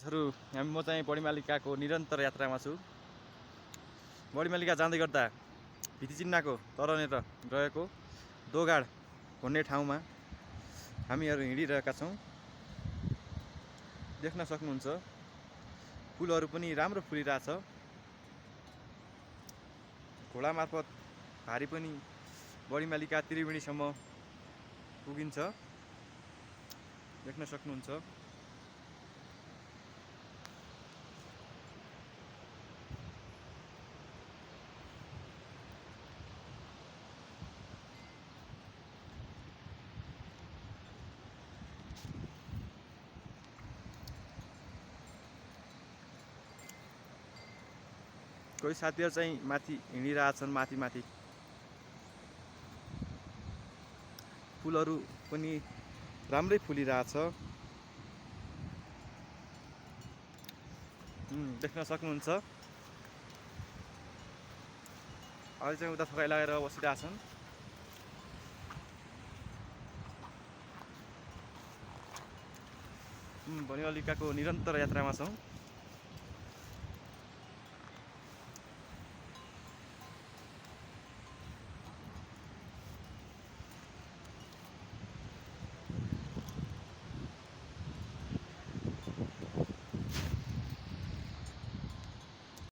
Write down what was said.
साथीहरु म चाहिँ बडीमालिकाको निरन्तर यात्रामा छु। बडीमालिका जाँदै गर्दा भितिचिन्नाको तरनेर गएको दोगाड भन्ने ठाउँमा हामीहरु हिँडिरहेका छौं। देख्न सक्नुहुन्छ फूलहरु पनि राम्रो फुलिरहेछ। घोडा मार्फत भारी पनि बडीमालिका त्रिवेणीसम्म पुगिन्छ। देख्न सक्नुहुन्छ। कोही साथीहरु चाहिँ माथि हिँडिरहेछन् माथि फूलहरु पनि राम्रै फुलिरहेछ। देख्न सक्नुहुन्छ। अहिले चाहिँ उता थकाइ लागेर बसिरहेछन्। बडीमालिकाको निरन्तर यात्रामा छौं।